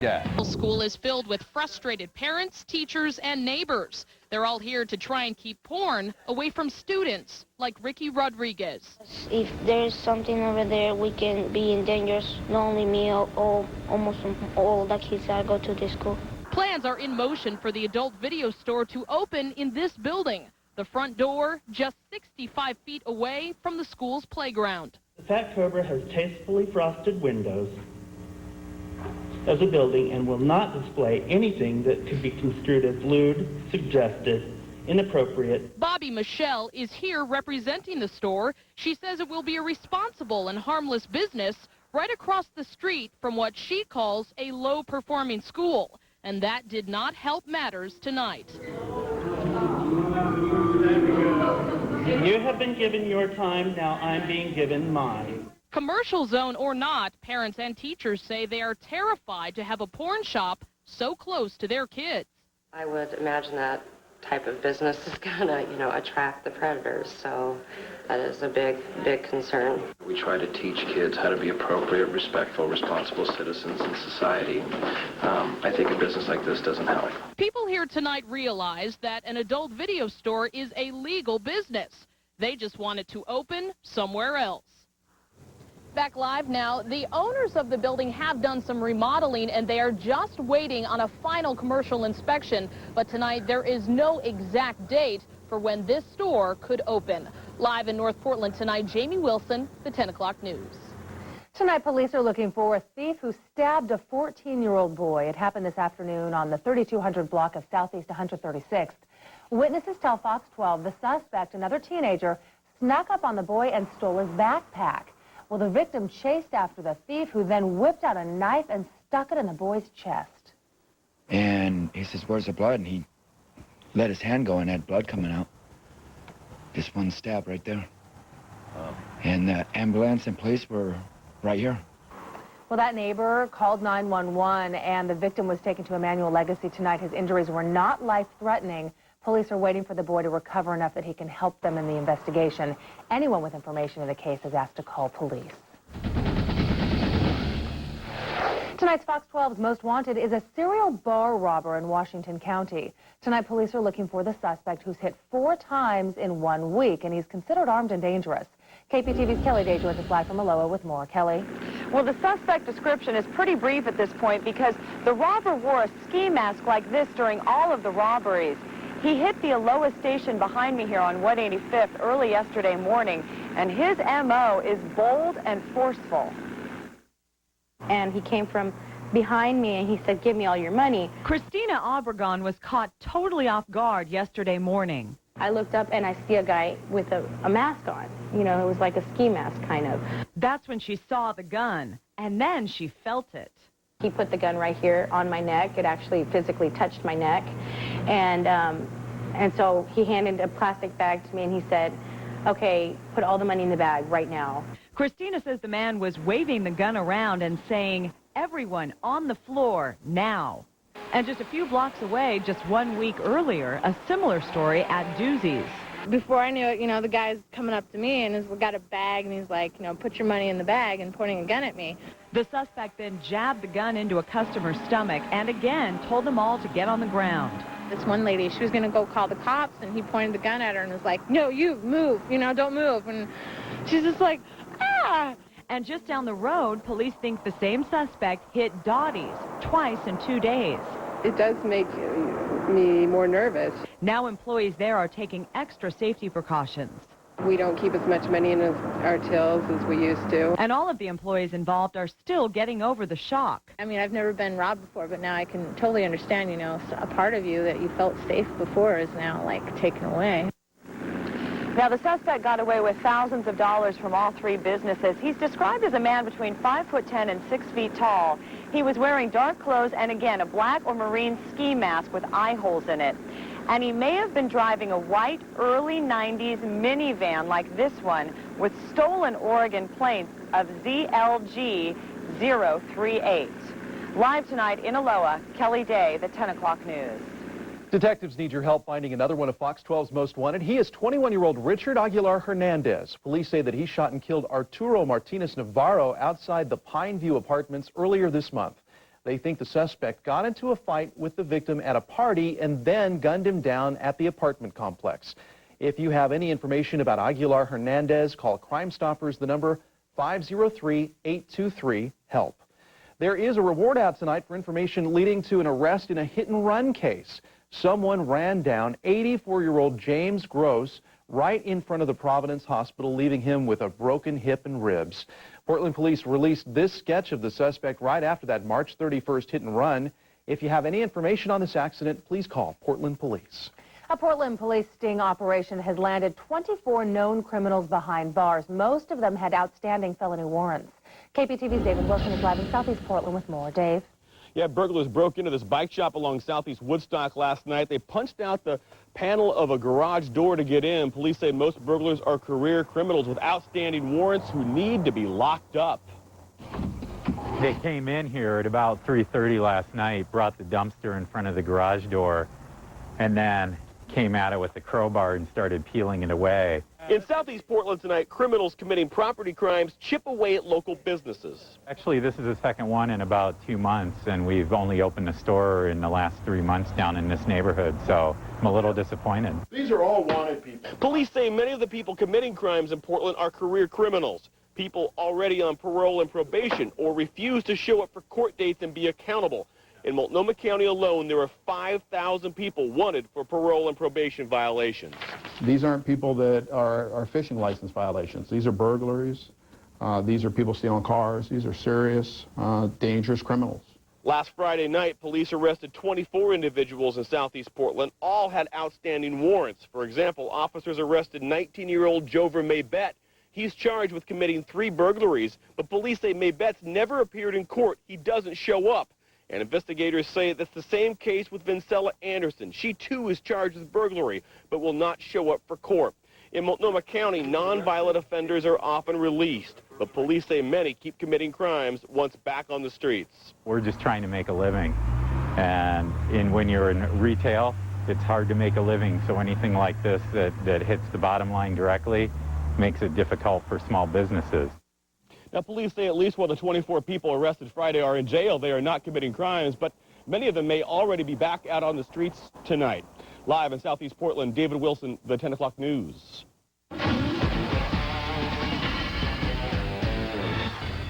Yeah. The school is filled with frustrated parents, teachers, and neighbors. They're all here to try and keep porn away from students like Ricky Rodriguez. If there's something over there, we can be in danger. Not only me, almost all the kids that go to this school. Plans are in motion for the adult video store to open in this building. The front door just 65 feet away from the school's playground. The Fat Cobra has tastefully frosted windows as a building and will not display anything that could be construed as lewd, suggested, inappropriate. Bobby Michelle is here representing the store. She says it will be a responsible and harmless business right across the street from what she calls a low-performing school. And that did not help matters tonight. You have been given your time, now I'm being given mine. Commercial zone or not, parents and teachers say they are terrified to have a porn shop so close to their kids. I would imagine that type of business is going to, attract the predators, so that is a big concern. We try to teach kids how to be appropriate, respectful, responsible citizens in society. I think a business like this doesn't help. People here tonight realize that an adult video store is a legal business. They just want it to open somewhere else. Back live now, the owners of the building have done some remodeling and they are just waiting on a final commercial inspection. But tonight there is no exact date for when this store could open. Live in North Portland tonight, Jamie Wilson, the 10 o'clock news. Tonight, police are looking for a thief who stabbed a 14-year-old boy. It happened this afternoon on the 3200 block of Southeast 136th. Witnesses tell Fox 12 the suspect, another teenager, snuck up on the boy and stole his backpack. Well, the victim chased after the thief, who then whipped out a knife and stuck it in the boy's chest. And he says, "Where's the blood?" And he let his hand go and had blood coming out. Just one stab right there. And the ambulance and police were right here. Well, that neighbor called 911, and the victim was taken to Emmanuel Legacy tonight. His injuries were not life-threatening. Police are waiting for the boy to recover enough that he can help them in the investigation. Anyone with information in the case is asked to call police. Tonight's Fox 12's Most Wanted is a serial bar robber in Washington County. Tonight, police are looking for the suspect who's hit 4 times in 1 week, and he's considered armed and dangerous. KPTV's Kelly Day joins us live from Aloha with more. Kelly? Well, the suspect description is pretty brief at this point because the robber wore a ski mask like this during all of the robberies. He hit the Aloha station behind me here on 185th early yesterday morning, and his M.O. is bold and forceful. And he came from behind me and he said, "Give me all your money." Christina Obregon was caught totally off guard yesterday morning. I looked up and I see a guy with a mask on. You know, it was like a ski mask kind of. That's when she saw the gun, and then she felt it. He put the gun right here on my neck. It actually physically touched my neck. And so he handed a plastic bag to me and he said, "Okay, put all the money in the bag right now." Christina says the man was waving the gun around and saying, "Everyone on the floor now." And just a few blocks away, just 1 week earlier, a similar story at Doozy's. Before I knew it, the guy's coming up to me and he's got a bag and he's like, "Put your money in the bag," and pointing a gun at me. The suspect then jabbed the gun into a customer's stomach and again told them all to get on the ground. This one lady, she was going to go call the cops, and he pointed the gun at her and was like, "No, you move, don't move." And she's just like, "Ah!" And just down the road, police think the same suspect hit Dottie's twice in 2 days. It does make me more nervous. Now employees there are taking extra safety precautions. We don't keep as much money in our tills as we used to. And all of the employees involved are still getting over the shock. I mean, I've never been robbed before, but now I can totally understand, a part of you that you felt safe before is now, taken away. Now, the suspect got away with thousands of dollars from all 3 businesses. He's described as a man between 5'10" and 6 feet tall. He was wearing dark clothes and, again, a black or marine ski mask with eye holes in it. And he may have been driving a white early 90s minivan like this one with stolen Oregon plates of ZLG 038. Live tonight in Aloha, Kelly Day, the 10 o'clock news. Detectives need your help finding another one of Fox 12's Most Wanted. He is 21-year-old Richard Aguilar Hernandez. Police say that he shot and killed Arturo Martinez Navarro outside the Pineview Apartments earlier this month. They think the suspect got into a fight with the victim at a party and then gunned him down at the apartment complex. If you have any information about Aguilar Hernandez, call Crime Stoppers, the number 503-823-HELP. There is a reward out tonight for information leading to an arrest in a hit-and-run case. Someone ran down 84-year-old James Gross right in front of the Providence Hospital, leaving him with a broken hip and ribs. Portland police released this sketch of the suspect right after that March 31st hit-and-run. If you have any information on this accident, please call Portland Police. A Portland police sting operation has landed 24 known criminals behind bars. Most of them had outstanding felony warrants. KPTV's David Wilson is live in Southeast Portland with more. Dave? Yeah, burglars broke into this bike shop along Southeast Woodstock last night. They punched out the panel of a garage door to get in. Police say most burglars are career criminals with outstanding warrants who need to be locked up. They came in here at about 3:30 last night, brought the dumpster in front of the garage door, and then came at it with the crowbar and started peeling it away. In Southeast Portland tonight, criminals committing property crimes chip away at local businesses. Actually, this is the second one in about 2 months, and we've only opened a store in the last 3 months down in this neighborhood, so I'm a little disappointed. These are all wanted people. Police say many of the people committing crimes in Portland are career criminals, people already on parole and probation or refuse to show up for court dates and be accountable. In Multnomah County alone, there are 5,000 people wanted for parole and probation violations. These aren't people that are fishing license violations. These are burglaries. These are people stealing cars. These are serious, dangerous criminals. Last Friday night, police arrested 24 individuals in Southeast Portland. All had outstanding warrants. For example, officers arrested 19-year-old Jover Maybett. He's charged with committing 3 burglaries, but police say Maybett's never appeared in court. He doesn't show up. And investigators say that's the same case with Vincella Anderson. She, too, is charged with burglary, but will not show up for court. In Multnomah County, nonviolent offenders are often released, but police say many keep committing crimes once back on the streets. We're just trying to make a living, and when you're in retail, it's hard to make a living, so anything like this that hits the bottom line directly makes it difficult for small businesses. Now, police say at least one of the 24 people arrested Friday are in jail. They are not committing crimes, but many of them may already be back out on the streets tonight. Live in Southeast Portland, David Wilson, the 10 o'clock news.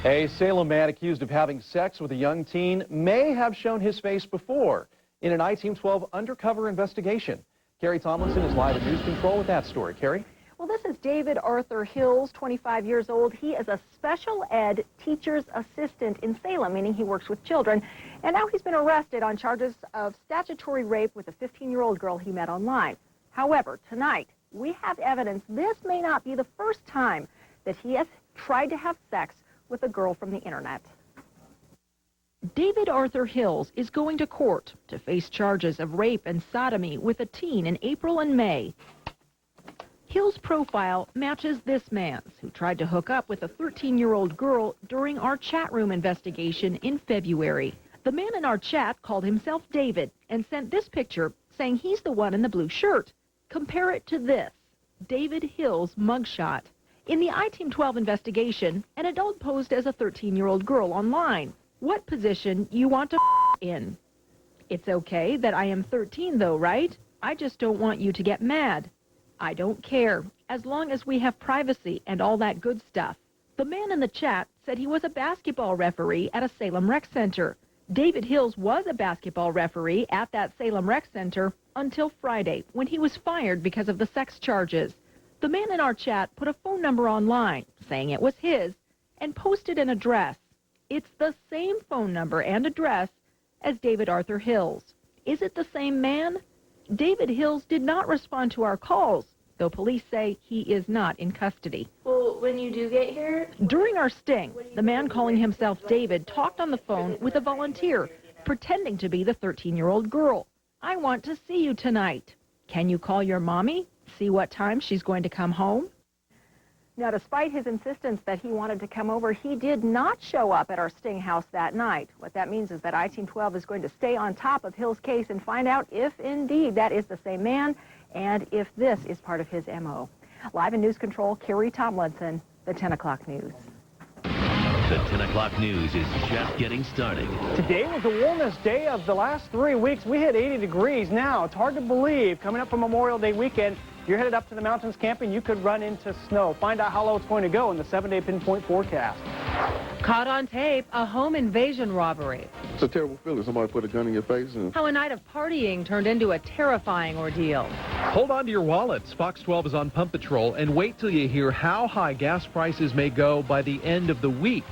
A Salem man accused of having sex with a young teen may have shown his face before in an I-Team 12 undercover investigation. Carrie Tomlinson is live at News Control with that story. Carrie? Well, this is David Arthur Hills, 25 years old. He is a special ed teacher's assistant in Salem, meaning he works with children. And now he's been arrested on charges of statutory rape with a 15-year-old girl he met online. However, tonight, we have evidence this may not be the first time that he has tried to have sex with a girl from the internet. David Arthur Hills is going to court to face charges of rape and sodomy with a teen in April and May. Hill's profile matches this man's, who tried to hook up with a 13-year-old girl during our chat room investigation in February. The man in our chat called himself David and sent this picture saying he's the one in the blue shirt. Compare it to this, David Hill's mugshot. In the I-Team 12 investigation, an adult posed as a 13-year-old girl online. What position you want to in? It's okay that I am 13 though, right? I just don't want you to get mad. I don't care, as long as we have privacy and all that good stuff. The man in the chat said he was a basketball referee at a Salem Rec Center. David Hills was a basketball referee at that Salem Rec Center until Friday, when he was fired because of the sex charges. The man in our chat put a phone number online, saying it was his, and posted an address. It's the same phone number and address as David Arthur Hills. Is it the same man? David Hills did not respond to our calls, though police say he is not in custody. Well, when you do get here... During our sting, the man calling himself David talked on the phone with a volunteer, pretending to be the 13-year-old girl. I want to see you tonight. Can you call your mommy? See what time she's going to come home? Now, despite his insistence that he wanted to come over, he did not show up at our sting house that night. What that means is that I-Team 12 is going to stay on top of Hill's case and find out if indeed that is the same man and if this is part of his MO. Live in News Control, Carrie Tomlinson, the 10 o'clock news. The 10 o'clock news is just getting started. Today was the warmest day of the last 3 weeks. We hit 80 degrees. Now, it's hard to believe, coming up for Memorial Day weekend, you're headed up to the mountains camping, you could run into snow. Find out how low it's going to go in the 7-day pinpoint forecast. Caught on tape, a home invasion robbery. It's a terrible feeling. Somebody put a gun in your face. And How a night of partying turned into a terrifying ordeal. Hold on to your wallets. Fox 12 is on Pump Patrol, and wait till you hear how high gas prices may go by the end of the week.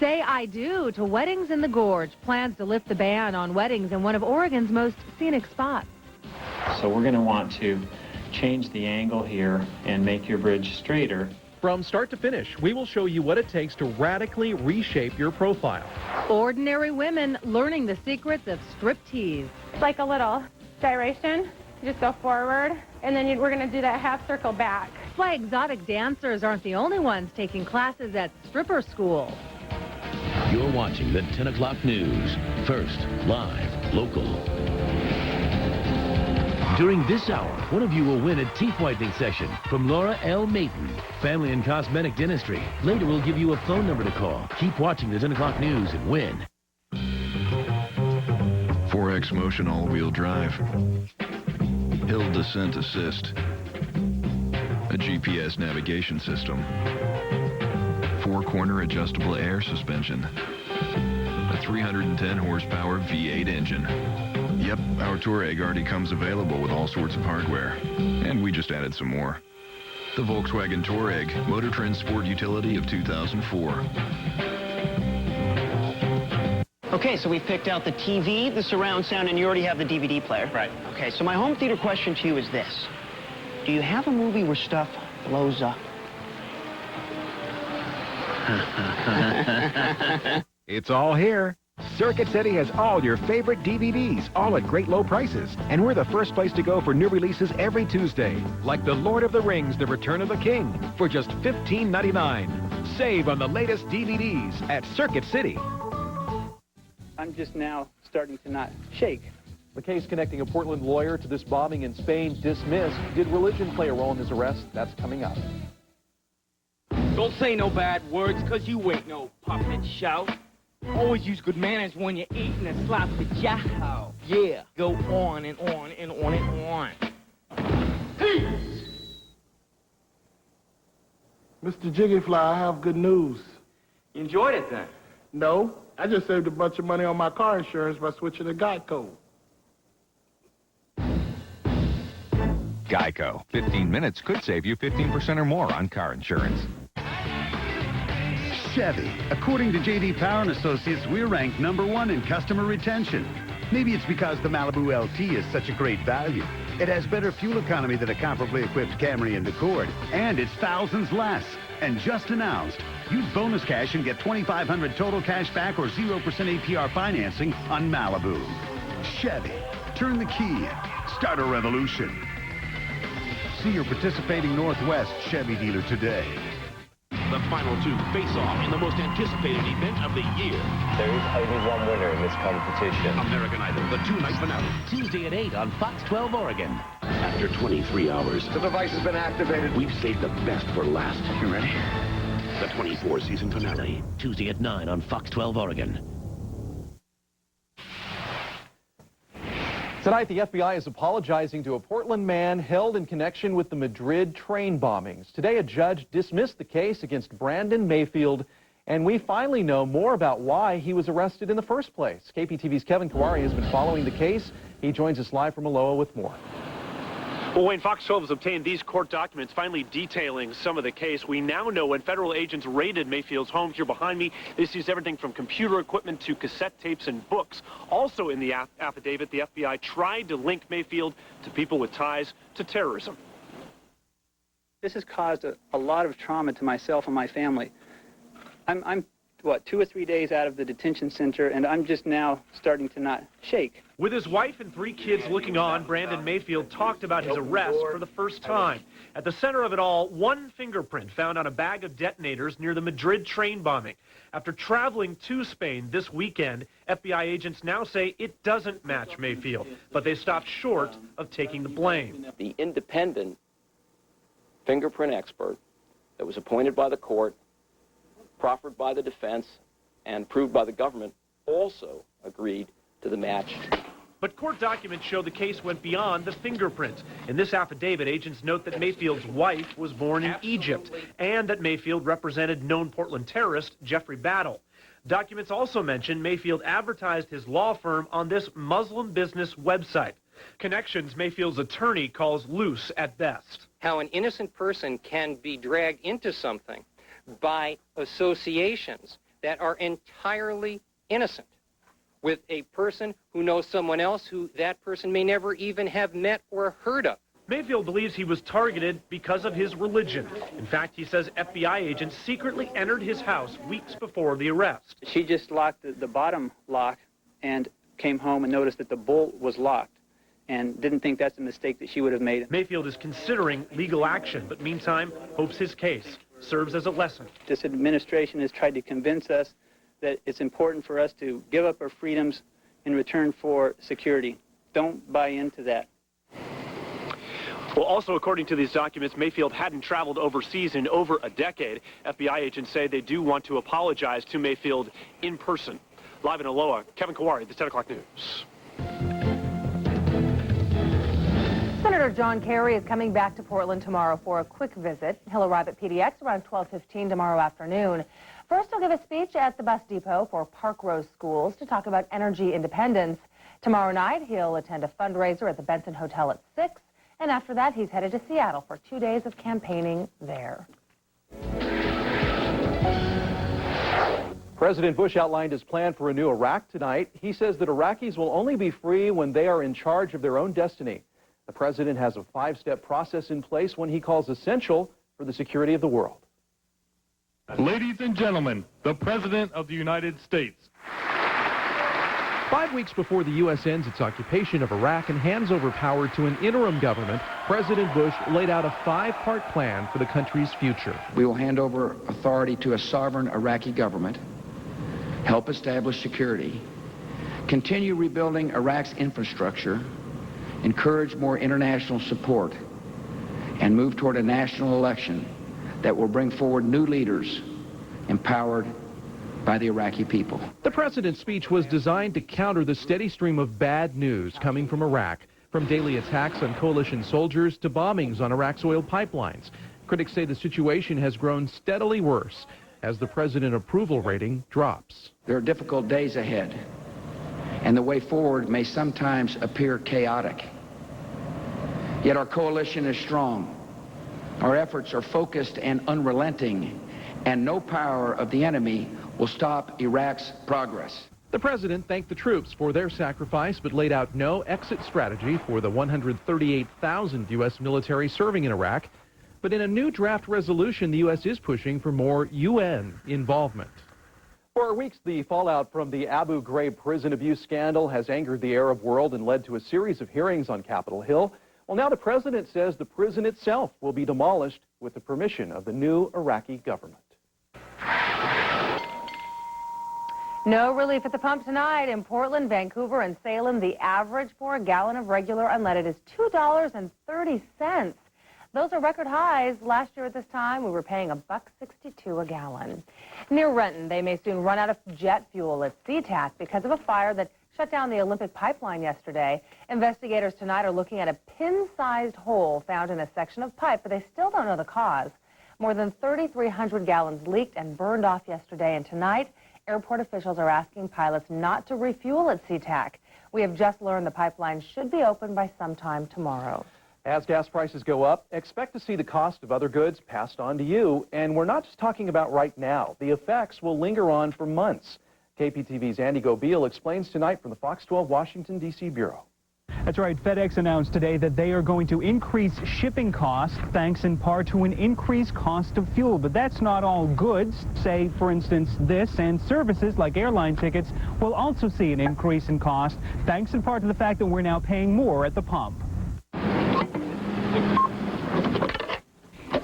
Say I do to weddings in the Gorge. Plans to lift the ban on weddings in one of Oregon's most scenic spots. So we're going to want to change the angle here and make your bridge straighter. From start to finish, we will show you what it takes to radically reshape your profile. Ordinary women learning the secrets of striptease. It's like a little gyration. You just go forward, and then we're going to do that half circle back. Why exotic dancers aren't the only ones taking classes at stripper school. You're watching the 10 o'clock news. First, live, local. During this hour, one of you will win a teeth whitening session from Laura L. Mayton, Family and Cosmetic Dentistry. Later, we'll give you a phone number to call. Keep watching the 10 o'clock news and win. 4X Motion all-wheel drive. Hill Descent Assist. A GPS navigation system. 4-corner adjustable air suspension. A 310 horsepower V8 engine. Yep, our Touareg already comes available with all sorts of hardware. And we just added some more. The Volkswagen Touareg, Motor Trend Sport Utility of 2004. Okay, so we've picked out the TV, the surround sound, and you already have the DVD player. Right. Okay, so my home theater question to you is this. Do you have a movie where stuff blows up? It's all here. Circuit City has all your favorite DVDs, all at great low prices. And we're the first place to go for new releases every Tuesday, like The Lord of the Rings, The Return of the King, for just $15.99. Save on the latest DVDs at Circuit City. I'm just now starting to not shake. The case connecting a Portland lawyer to this bombing in Spain dismissed. Did religion play a role in his arrest? That's coming up. Don't say no bad words, cause you ain't no puppet shout. Always use good manners when you're eating a sloppy jow. Yeah, go on and on and on and on. Peace! Mr. Jiggyfly, I have good news. You enjoyed it then? No, I just saved a bunch of money on my car insurance by switching to Geico. Geico. 15 minutes could save you 15% or more on car insurance. Chevy. According to J.D. Power and Associates, we're ranked #1 in customer retention. Maybe it's because the Malibu LT is such a great value. It has better fuel economy than a comparably equipped Camry and Accord, and it's thousands less. And just announced, use bonus cash and get $2,500 total cash back or 0% APR financing on Malibu. Chevy. Turn the key. Start a revolution. See your participating Northwest Chevy dealer today. The final two face off in the most anticipated event of the year. There is only one winner in this competition. American Idol, the 2-night finale. Tuesday at 8 on Fox 12 Oregon. After 23 hours, The device has been activated. we've saved the best for last. You ready? The 24-season finale. Tuesday at 9 on Fox 12 Oregon. Tonight, the FBI is apologizing to a Portland man held in connection with the Madrid train bombings. Today, a judge dismissed the case against Brandon Mayfield, and we finally know more about why he was arrested in the first place. KPTV's Kevin Kawari has been following the case. He joins us live from Aloha with more. Well, Wayne, Fox 12 has obtained these court documents finally detailing some of the case. We now know when federal agents raided Mayfield's home here behind me, they seized everything from computer equipment to cassette tapes and books. Also in the affidavit, the FBI tried to link Mayfield to people with ties to terrorism. This has caused a lot of trauma to myself and my family. I'm what, 2 or 3 days out of the detention center, and I'm just now starting to not shake. With his wife and 3 kids looking on, Brandon Mayfield talked about his arrest for the first time. At the center of it all, one fingerprint found on a bag of detonators near the Madrid train bombing. After traveling to Spain this weekend, FBI agents now say it doesn't match Mayfield, but they stopped short of taking the blame. The independent fingerprint expert that was appointed by the court proffered by the defense and approved by the government, also agreed to the match. But court documents show the case went beyond the fingerprint. In this affidavit, agents note that Mayfield's wife was born in Egypt and that Mayfield represented known Portland terrorist Jeffrey Battle. Documents also mention Mayfield advertised his law firm on this Muslim business website. Connections Mayfield's attorney calls loose at best. How an innocent person can be dragged into something by associations that are entirely innocent with a person who knows someone else who that person may never even have met or heard of. Mayfield believes he was targeted because of his religion. In fact, he says FBI agents secretly entered his house weeks before the arrest. She just locked the bottom lock and came home and noticed that the bolt was locked and didn't think that's a mistake that she would have made. Mayfield is considering legal action, but meantime hopes his case serves as a lesson. This administration has tried to convince us that it's important for us to give up our freedoms in return for security. Don't buy into that. Well, also, according to these documents, Mayfield hadn't traveled overseas in over a decade. FBI agents say they do want to apologize to Mayfield in person. Live in Aloha, Kevin Kawari, the 10 o'clock news. Senator John Kerry is coming back to Portland tomorrow for a quick visit. He'll arrive at PDX around 12:15 tomorrow afternoon. First, he'll give a speech at the bus depot for Park Rose Schools to talk about energy independence. Tomorrow night, he'll attend a fundraiser at the Benson Hotel at 6, and after that, he's headed to Seattle for 2 days of campaigning there. President Bush outlined his plan for a new Iraq tonight. He says that Iraqis will only be free when they are in charge of their own destiny. The president has a 5-step process in place, one he calls essential for the security of the world. Ladies and gentlemen, the President of the United States. 5 weeks before the U.S. ends its occupation of Iraq and hands over power to an interim government, President Bush laid out a 5-part plan for the country's future. We will hand over authority to a sovereign Iraqi government, help establish security, continue rebuilding Iraq's infrastructure, encourage more international support, and move toward a national election that will bring forward new leaders empowered by the Iraqi people. The president's speech was designed to counter the steady stream of bad news coming from Iraq, from daily attacks on coalition soldiers to bombings on Iraq's oil pipelines. Critics say the situation has grown steadily worse as the president's approval rating drops. There are difficult days ahead, and the way forward may sometimes appear chaotic. Yet our coalition is strong. Our efforts are focused and unrelenting, and no power of the enemy will stop Iraq's progress. The president thanked the troops for their sacrifice, but laid out no exit strategy for the 138,000 U.S. military serving in Iraq. But in a new draft resolution, the U.S. is pushing for more UN involvement. For weeks, the fallout from the Abu Ghraib prison abuse scandal has angered the Arab world and led to a series of hearings on Capitol Hill. Well, now the president says the prison itself will be demolished with the permission of the new Iraqi government. No relief at the pump tonight. In Portland, Vancouver, and Salem, the average for a gallon of regular unleaded is $2.30. Those are record highs. Last year at this time, we were paying $1.62 a gallon. Near Renton, they may soon run out of jet fuel at SeaTac because of a fire that shut down the Olympic pipeline yesterday. Investigators tonight are looking at a pin-sized hole found in a section of pipe, but they still don't know the cause. More than 3,300 gallons leaked and burned off yesterday, and tonight, airport officials are asking pilots not to refuel at SeaTac. We have just learned the pipeline should be open by sometime tomorrow. As gas prices go up, expect to see the cost of other goods passed on to you. And we're not just talking about right now. The effects will linger on for months. KPTV's Andy Gobeil explains tonight from the Fox 12 Washington, D.C. Bureau. That's right. FedEx announced today that they are going to increase shipping costs thanks in part to an increased cost of fuel. But that's not all goods. Say, for instance, this and services like airline tickets will also see an increase in cost thanks in part to the fact that we're now paying more at the pump.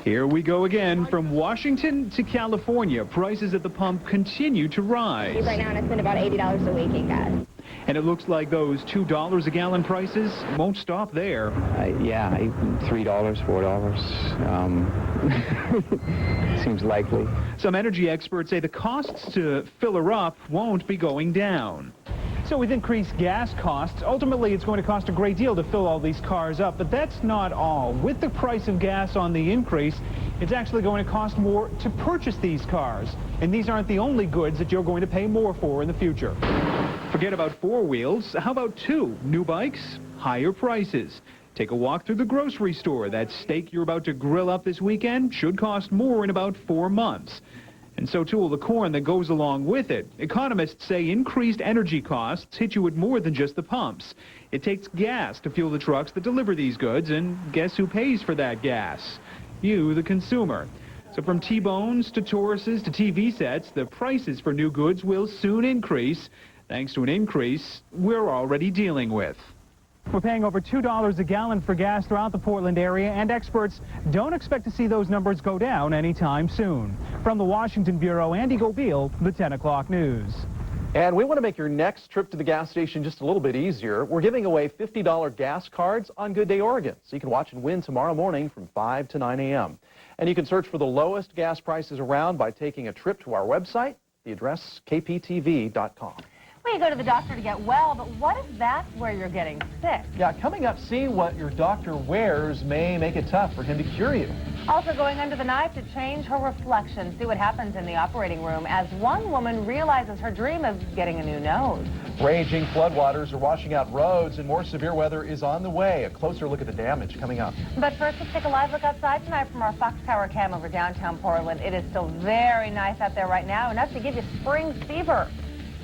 Here we go again. From Washington to California, prices at the pump continue to rise. Right now, and it's been about $80 a week in gas. And it looks like those $2 a gallon prices won't stop there. Yeah, $3, $4. Seems likely. Some energy experts say the costs to fill her up won't be going down. So with increased gas costs, ultimately it's going to cost a great deal to fill all these cars up. But that's not all. With the price of gas on the increase, it's actually going to cost more to purchase these cars. And these aren't the only goods that you're going to pay more for in the future. Forget about four wheels. How about two? New bikes, higher prices. Take a walk through the grocery store. That steak you're about to grill up this weekend should cost more in about 4 months. And so too will the corn that goes along with it. Economists say increased energy costs hit you at more than just the pumps. It takes gas to fuel the trucks that deliver these goods, and guess who pays for that gas? You, the consumer. So from T-bones to Tauruses to TV sets, the prices for new goods will soon increase, thanks to an increase we're already dealing with. We're paying over $2 a gallon for gas throughout the Portland area, and experts don't expect to see those numbers go down anytime soon. From the Washington Bureau, Andy Gobeil, the 10 o'clock news. And we want to make your next trip to the gas station just a little bit easier. We're giving away $50 gas cards on Good Day Oregon, so you can watch and win tomorrow morning from 5 to 9 a.m. And you can search for the lowest gas prices around by taking a trip to our website. The address, kptv.com. Well, you go to the doctor to get well, but what if that's where you're getting sick? Yeah, coming up, see what your doctor wears may make it tough for him to cure you. Also going under the knife to change her reflection. See what happens in the operating room as one woman realizes her dream of getting a new nose. Raging floodwaters are washing out roads, and more severe weather is on the way. A closer look at the damage coming up. But first, let's take a live look outside tonight from our Fox Tower cam over downtown Portland. It is still very nice out there right now, enough to give you spring fever.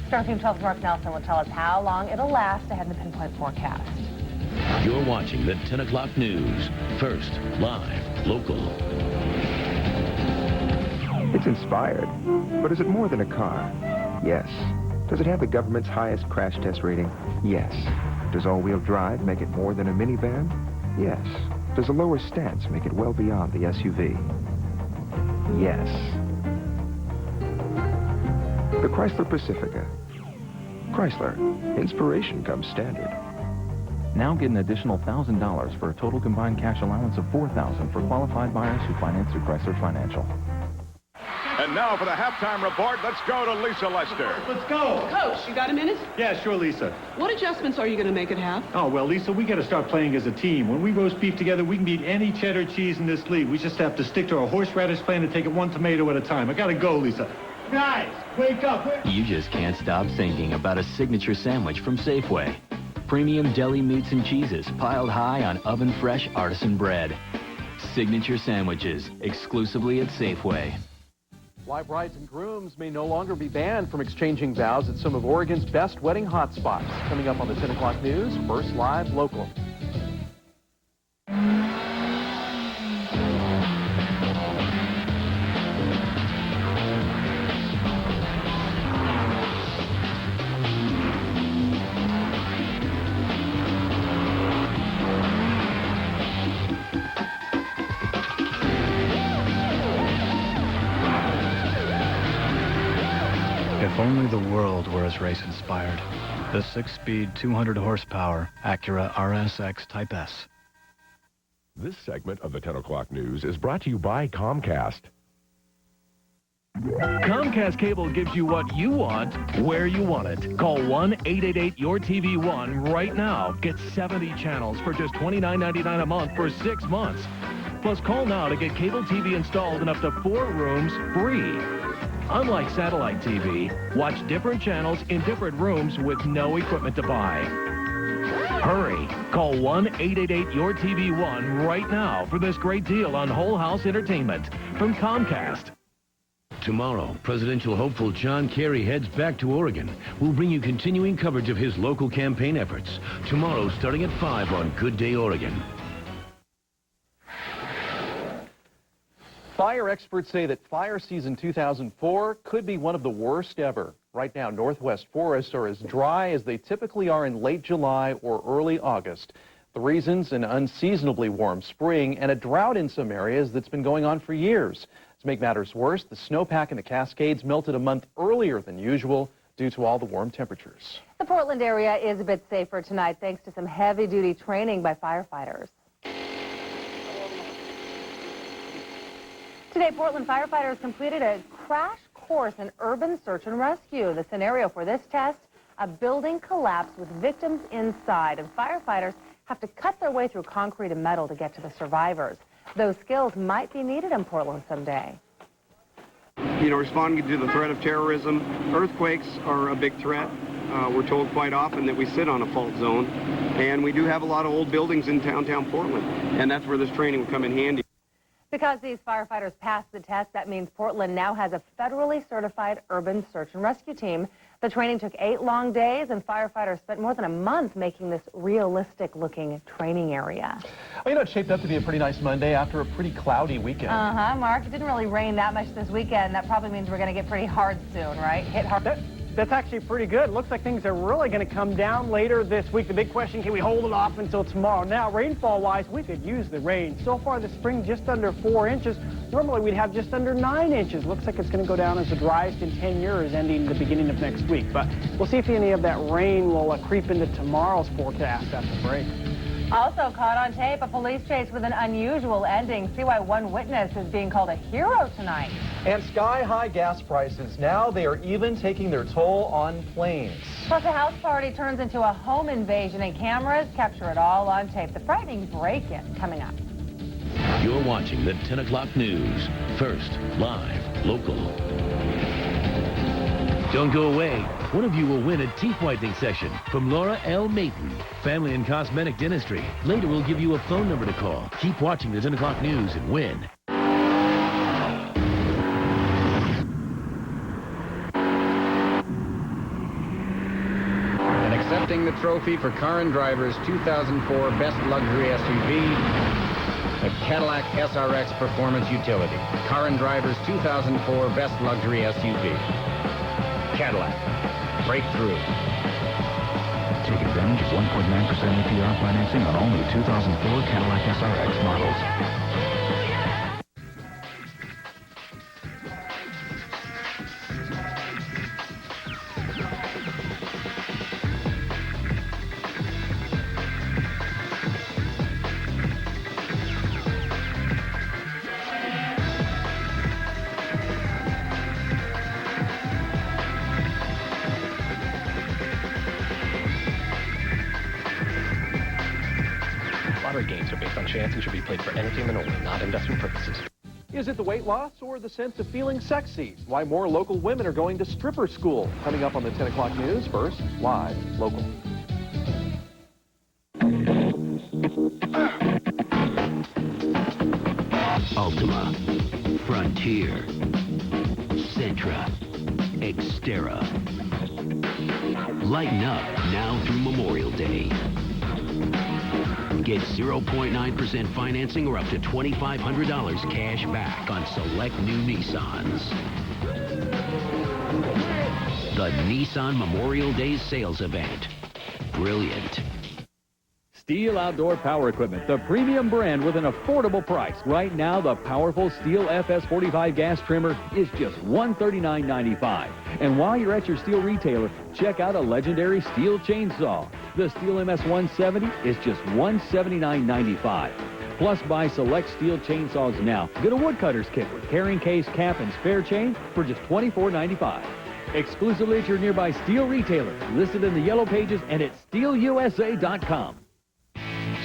Storm Team 12's Mark Nelson will tell us how long it'll last ahead in the pinpoint forecast. You're watching the 10 o'clock news. First, live, local. It's inspired. But is it more than a car? Yes. Does it have the government's highest crash test rating? Yes. Does all-wheel drive make it more than a minivan? Yes. Does a lower stance make it well beyond the SUV? Yes. The Chrysler Pacifica. Chrysler. Inspiration comes standard. Now get an additional $1,000 for a total combined cash allowance of $4,000 for qualified buyers who finance through Chrysler Financial. And now for the halftime report, let's go to Lisa Lester. Let's go. Coach, you got a minute? Yeah, sure, Lisa. What adjustments are you going to make at half? Oh, well, Lisa, we got to start playing as a team. When we roast beef together, we can beat any cheddar cheese in this league. We just have to stick to our horseradish plan and take it one tomato at a time. I got to go, Lisa. Guys, wake up. You just can't stop thinking about a signature sandwich from Safeway. Premium deli meats and cheeses piled high on oven-fresh artisan bread. Signature sandwiches, exclusively at Safeway. Why brides and grooms may no longer be banned from exchanging vows at some of Oregon's best wedding hotspots. Coming up on the 10 o'clock news, first live local. If only the world were as race-inspired. The 6-speed, 200-horsepower Acura RSX Type S. This segment of the 10 o'clock news is brought to you by Comcast. Comcast Cable gives you what you want, where you want it. Call 1-888-YOUR-TV1 right now. Get 70 channels for just $29.99 a month for 6 months. Plus, call now to get cable TV installed in up to 4 rooms free. Unlike satellite TV, watch different channels in different rooms with no equipment to buy. Hurry. Call 1-888-YOUR-TV1 right now for this great deal on whole house entertainment from Comcast. Tomorrow, presidential hopeful John Kerry heads back to Oregon. We'll bring you continuing coverage of his local campaign efforts. Tomorrow, starting at 5 on Good Day Oregon. Fire experts say that fire season 2004 could be one of the worst ever. Right now, Northwest forests are as dry as they typically are in late July or early August. The reasons: an unseasonably warm spring and a drought in some areas that's been going on for years. To make matters worse, the snowpack in the Cascades melted a month earlier than usual. due to all the warm temperatures. The Portland area is a bit safer tonight thanks to some heavy-duty training by firefighters. Today, Portland firefighters completed a crash course in urban search and rescue. The scenario for this test, a building collapse with victims inside, and firefighters have to cut their way through concrete and metal to get to the survivors. Those skills might be needed in Portland someday. You know, responding to the threat of terrorism, earthquakes are a big threat. We're told quite often that we sit on a fault zone, and we do have a lot of old buildings in downtown Portland, and that's where this training will come in handy. Because these firefighters passed the test, that means Portland now has a federally certified urban search and rescue team. The training took 8 long days, and firefighters spent more than a month making this realistic-looking training area. Well, you know, it shaped up to be a pretty nice Monday after a pretty cloudy weekend. Mark. It didn't really rain that much this weekend. That probably means we're going to get pretty hard soon, right? Hit hard. That's actually pretty good. Looks like things are really going to come down later this week. The big question, can we hold it off until tomorrow? Now, rainfall-wise, we could use the rain. So far this spring, just under 4 inches. Normally, we'd have just under 9 inches. Looks like it's going to go down as the driest in 10 years, ending the beginning of next week. But we'll see if any of that rain will creep into tomorrow's forecast after the break. Also caught on tape, a police chase with an unusual ending. See why one witness is being called a hero tonight. And sky-high gas prices. Now they are even taking their toll on planes. Plus, a house party turns into a home invasion, and cameras capture it all on tape. The frightening break-in coming up. You're watching the 10 o'clock news. First, live, local. Don't go away. One of you will win a teeth whitening session from Laura L. Mayton, Family and Cosmetic Dentistry. Later, we'll give you a phone number to call. Keep watching the 10 o'clock news and win. And accepting the trophy for Car and Driver's 2004 Best Luxury SUV, the Cadillac SRX Performance Utility. Car and Driver's 2004 Best Luxury SUV. Cadillac. Breakthrough. Take advantage of 1.9% APR financing on all new 2004 Cadillac SRX models. Lottery games are based on chance and should be played for entertainment only, not investment purposes. Is it the weight loss or the sense of feeling sexy? Why more local women are going to stripper school. Coming up on the 10 o'clock news. First, live, local. Ultima, Frontier, Sentra, Xterra. Lighten up now through Memorial Day. Get 0.9% financing or up to $2,500 cash back on select new Nissans. The Nissan Memorial Day sales event. Brilliant. Steel Outdoor Power Equipment, the premium brand with an affordable price. Right now, the powerful Steel FS45 gas trimmer is just $139.95. And while you're at your Steel retailer, check out a legendary Steel chainsaw. The Steel MS170 is just $179.95. Plus, buy select Steel chainsaws now. Get a woodcutter's kit with carrying case, cap, and spare chain for just $24.95. Exclusively at your nearby Steel retailer. Listed in the yellow pages and at steelusa.com.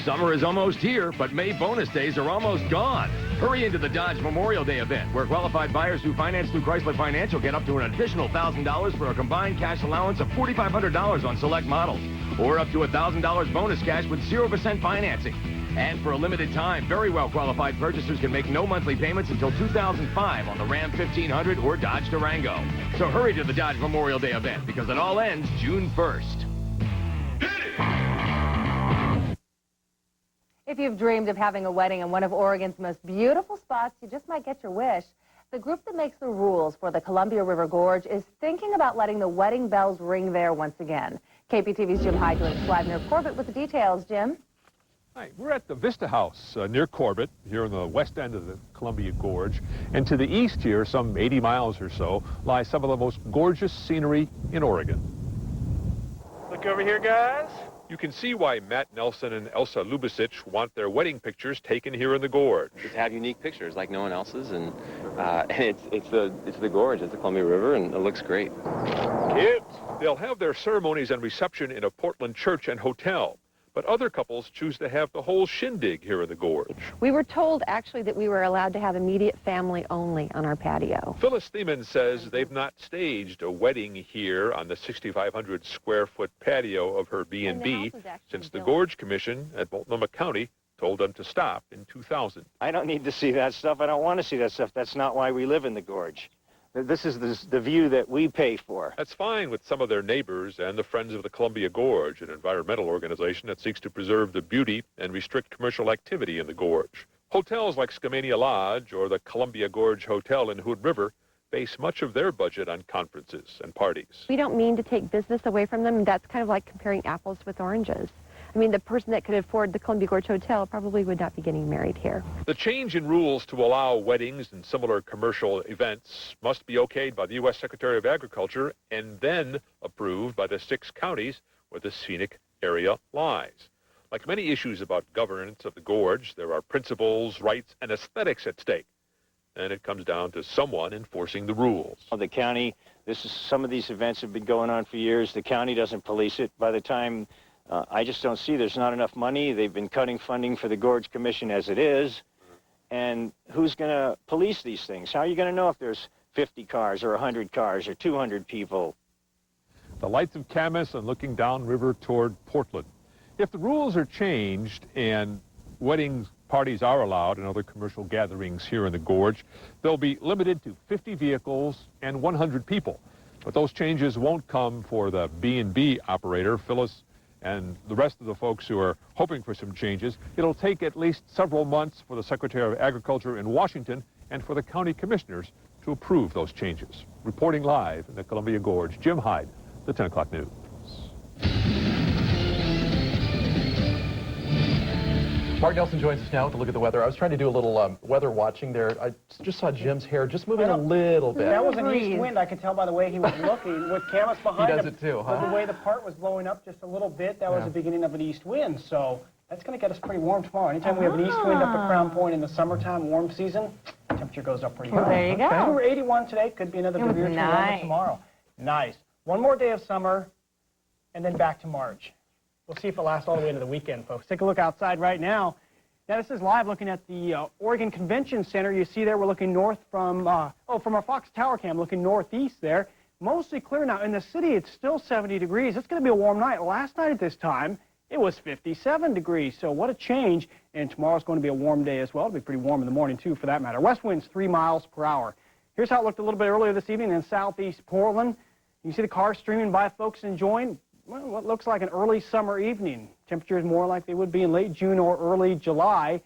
Summer is almost here, but May bonus days are almost gone. Hurry into the Dodge Memorial Day event, where qualified buyers who finance through Chrysler Financial get up to an additional $1,000 for a combined cash allowance of $4,500 on select models, or up to $1,000 bonus cash with 0% financing. And for a limited time, very well qualified purchasers can make no monthly payments until 2005 on the Ram 1500 or Dodge Durango. So hurry to the Dodge Memorial Day event, because it all ends June 1st. If you've dreamed of having a wedding in one of Oregon's most beautiful spots, you just might get your wish. The group that makes the rules for the Columbia River Gorge is thinking about letting the wedding bells ring there once again. KPTV's Jim Hyde joins live near Corbett with the details. Jim? Hi, we're at the Vista House near Corbett, here on the west end of the Columbia Gorge. And to the east here, some 80 miles or so, lies some of the most gorgeous scenery in Oregon. Look over here, guys. You can see why Matt Nelson and Elsa Lubicic want their wedding pictures taken here in the gorge. To have unique pictures like no one else's, and it's the gorge, it's the Columbia River, and it looks great. Cute. They'll have their ceremonies and reception in a Portland church and hotel. But other couples choose to have the whole shindig here in the gorge. We were told, actually, that we were allowed to have immediate family only on our patio. Phyllis Thiemann says they've not staged a wedding here on the 6,500 square foot patio of her B&B since the Gorge Commission at Multnomah County told them to stop in 2000. I don't need to see that stuff. I don't want to see that stuff. That's not why we live in the gorge. This is the view that we pay for. That's fine with some of their neighbors and the Friends of the Columbia Gorge, an environmental organization that seeks to preserve the beauty and restrict commercial activity in the gorge. Hotels like Skamania Lodge or the Columbia Gorge Hotel in Hood River base much of their budget on conferences and parties. We don't mean to take business away from them. That's kind of like comparing apples with oranges. I mean, the person that could afford the Columbia Gorge Hotel probably would not be getting married here. The change in rules to allow weddings and similar commercial events must be okayed by the U.S. Secretary of Agriculture and then approved by the 6 counties where the scenic area lies. Like many issues about governance of the gorge, there are principles, rights, and aesthetics at stake. And it comes down to someone enforcing the rules. The county, some of these events have been going on for years. The county doesn't police it. By the time I just don't see there's not enough money. They've been cutting funding for the Gorge Commission as it is. And who's going to police these things? How are you going to know if there's 50 cars or 100 cars or 200 people? The lights of Camas and looking downriver toward Portland. If the rules are changed and weddings, parties are allowed and other commercial gatherings here in the gorge, they'll be limited to 50 vehicles and 100 people. But those changes won't come for the B&B operator, Phyllis, and the rest of the folks who are hoping for some changes. It'll take at least several months for the Secretary of Agriculture in Washington and for the county commissioners to approve those changes. Reporting live in the Columbia Gorge, Jim Hyde, the 10 o'clock news. Mark Nelson joins us now to look at the weather. I was trying to do a little weather watching there. I just saw Jim's hair just moving a little bit. That was an east wind. I could tell by the way he was looking with Camas behind him. He does it too, huh? But the way the part was blowing up just a little bit, that was the beginning of an east wind. So that's going to get us pretty warm tomorrow. Anytime we have an east wind up at Crown Point in the summertime, warm season, temperature goes up pretty high. Well, there you go. We were 81 today. Could be another degree or two warmer tomorrow. Nice. One more day of summer, and then back to March. We'll see if it lasts all the way into the weekend, folks. Take a look outside right now. Now, this is live looking at the Oregon Convention Center. You see there we're looking north from our Fox Tower cam, looking northeast there. Mostly clear now. In the city, it's still 70 degrees. It's going to be a warm night. Last night at this time, it was 57 degrees. So what a change. And tomorrow's going to be a warm day as well. It'll be pretty warm in the morning, too, for that matter. West winds 3 miles per hour. Here's how it looked a little bit earlier this evening in southeast Portland. You see the cars streaming by, folks enjoying what looks like an early summer evening. Temperatures more like they would be in late June or early July.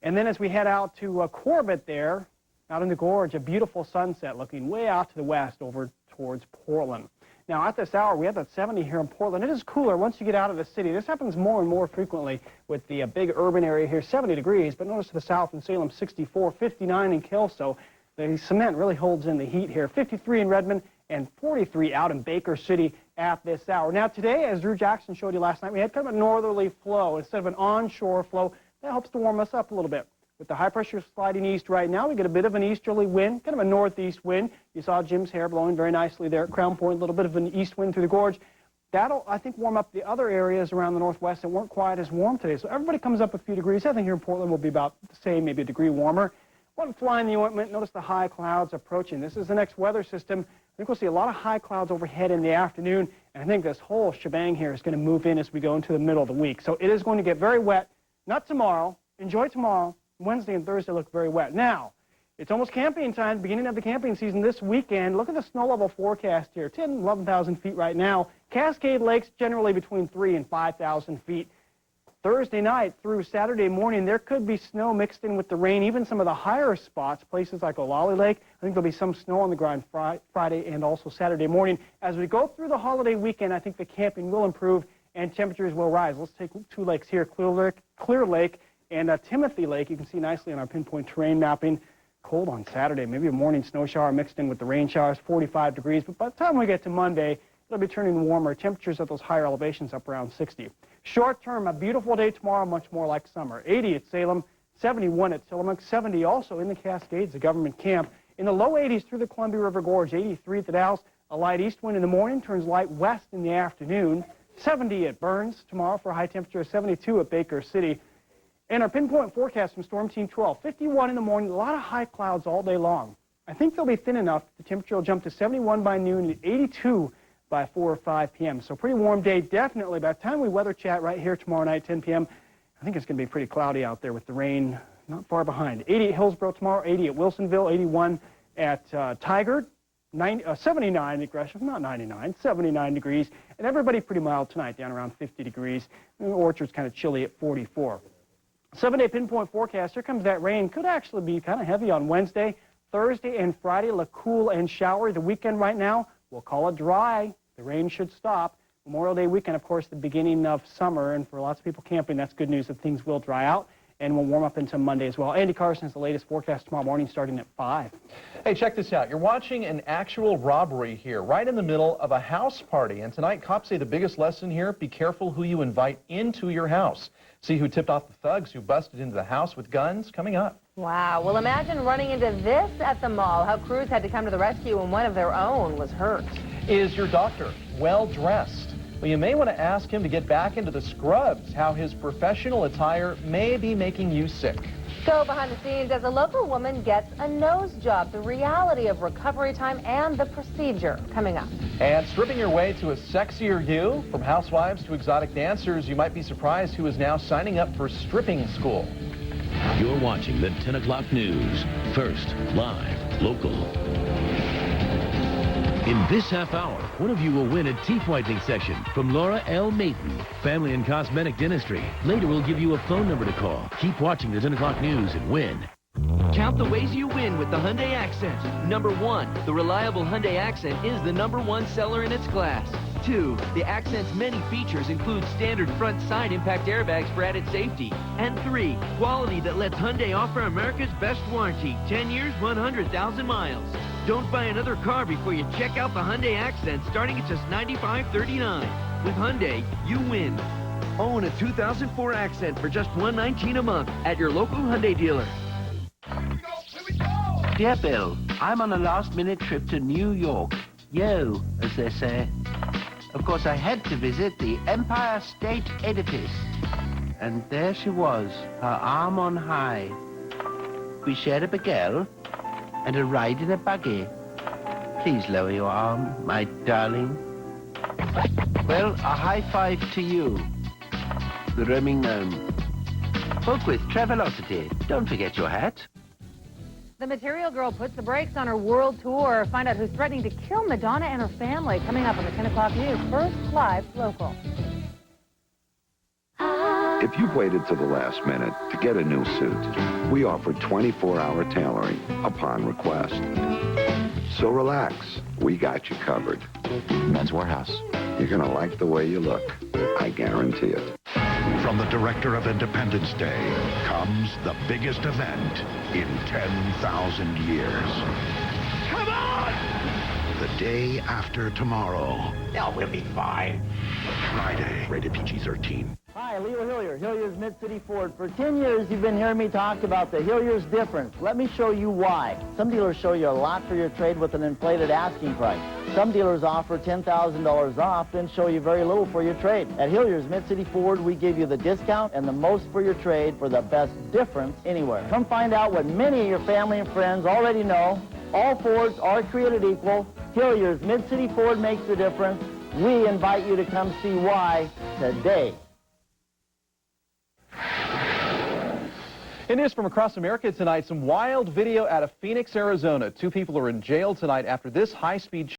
And then as we head out to Corbett there, out in the gorge, a beautiful sunset looking way out to the west over towards Portland. Now, at this hour, we have that 70 here in Portland. It is cooler once you get out of the city. This happens more and more frequently with the big urban area here, 70 degrees. But notice to the south in Salem, 64, 59 in Kelso. The cement really holds in the heat here. 53 in Redmond and 43 out in Baker City at this hour. Now today, as Drew Jackson showed you last night, we had kind of a northerly flow instead of an onshore flow. That helps to warm us up a little bit. With the high pressure sliding east right now, we get a bit of an easterly wind, kind of a northeast wind. You saw Jim's hair blowing very nicely there at Crown Point, a little bit of an east wind through the gorge. That'll, I think, warm up the other areas around the northwest that weren't quite as warm today. So everybody comes up a few degrees. I think here in Portland will be about the same, maybe a degree warmer. One fly in the ointment, notice the high clouds approaching. This is the next weather system. I think we'll see a lot of high clouds overhead in the afternoon, and I think this whole shebang here is going to move in as we go into the middle of the week. So it is going to get very wet. Not tomorrow. Enjoy tomorrow. Wednesday and Thursday look very wet. Now, it's almost camping time, beginning of the camping season this weekend. Look at the snow level forecast here, 10,000, 11,000 feet right now. Cascade Lakes generally between 3,000 and 5,000 feet. Thursday night through Saturday morning, there could be snow mixed in with the rain, even some of the higher spots, places like Olalley Lake. I think there'll be some snow on the ground Friday and also Saturday morning. As we go through the holiday weekend, I think the camping will improve and temperatures will rise. Let's take two lakes here, Clear Lake and Timothy Lake. You can see nicely on our pinpoint terrain mapping. Cold on Saturday, maybe a morning snow shower mixed in with the rain showers, 45 degrees. But by the time we get to Monday, it'll be turning warmer. Temperatures at those higher elevations up around 60. Short term, a beautiful day tomorrow, much more like summer. 80 at Salem, 71 at Tillamook, 70 also in the Cascades, the government camp. In the low 80s through the Columbia River Gorge, 83 at the Dalles. A light east wind in the morning, turns light west in the afternoon. 70 at Burns tomorrow for a high temperature of 72 at Baker City. And our pinpoint forecast from Storm Team 12, 51 in the morning, a lot of high clouds all day long. I think they'll be thin enough. The temperature will jump to 71 by noon and 82 by 4 or 5 p.m. So pretty warm day, definitely. By the time we weather chat right here tomorrow night, 10 p.m., I think it's going to be pretty cloudy out there with the rain not far behind. 80 at Hillsborough tomorrow, 80 at Wilsonville, 81 at Tigard, 79 at Gresham, not 99, 79 degrees. And everybody pretty mild tonight, down around 50 degrees. And Orchard's kind of chilly at 44. 7-day pinpoint forecast. Here comes that rain. Could actually be kind of heavy on Wednesday, Thursday, and Friday. Look cool and showery. The weekend right now, we'll call it dry. The rain should stop. Memorial Day weekend, of course, the beginning of summer. And for lots of people camping, that's good news that things will dry out and will warm up into Monday as well. Andy Carson has the latest forecast tomorrow morning starting at 5. Hey, check this out. You're watching an actual robbery here, right in the middle of a house party. And tonight, cops say the biggest lesson here, be careful who you invite into your house. See who tipped off the thugs who busted into the house with guns, coming up. Wow. Well, imagine running into this at the mall, how crews had to come to the rescue when one of their own was hurt. Is your doctor well-dressed? Well, you may want to ask him to get back into the scrubs, how his professional attire may be making you sick. Go behind the scenes as a local woman gets a nose job, the reality of recovery time and the procedure, coming up. And stripping your way to a sexier you, from housewives to exotic dancers, you might be surprised who is now signing up for stripping school. You're watching the 10 o'clock news. First, live, local. In this half hour, one of you will win a teeth whitening session from Laura L. Mayton, Family and Cosmetic Dentistry. Later, we'll give you a phone number to call. Keep watching the 10 o'clock news and win. Count the ways you win with the Hyundai Accent. Number 1, the reliable Hyundai Accent is the #1 seller in its class. 2, the Accent's many features include standard front side impact airbags for added safety. And 3, quality that lets Hyundai offer America's best warranty, 10 years, 100,000 miles. Don't buy another car before you check out the Hyundai Accent, starting at just $95.39. With Hyundai, you win. Own a 2004 Accent for just $119 a month at your local Hyundai dealer. Dear Bill, I'm on a last-minute trip to New York. Yo, as they say. Of course, I had to visit the Empire State Edifice. And there she was, her arm on high. We shared a baguette and a ride in a buggy. Please lower your arm, my darling. Well, a high five to you, the roaming gnome. Book with Travelocity. Don't forget your hat. The Material Girl puts the brakes on her world tour. Find out who's threatening to kill Madonna and her family. Coming up on the 10 o'clock news. First, live, local. If you've waited to the last minute to get a new suit, we offer 24-hour tailoring upon request. So relax, we got you covered. Men's Warehouse. You're going to like the way you look. I guarantee it. From the director of Independence Day comes the biggest event in 10,000 years. Come on! The day after tomorrow. No, we'll be fine. Friday, rated PG-13. Hi, Leo Hillier, Hillier's Mid-City Ford. For 10 years, you've been hearing me talk about the Hillier's difference. Let me show you why. Some dealers show you a lot for your trade with an inflated asking price. Some dealers offer $10,000 off, then show you very little for your trade. At Hillier's Mid-City Ford, we give you the discount and the most for your trade for the best difference anywhere. Come find out what many of your family and friends already know. All Fords are created equal. Hillier's Mid-City Ford makes the difference. We invite you to come see why today. In news from across America tonight, some wild video out of Phoenix, Arizona. 2 people are in jail tonight after this high-speed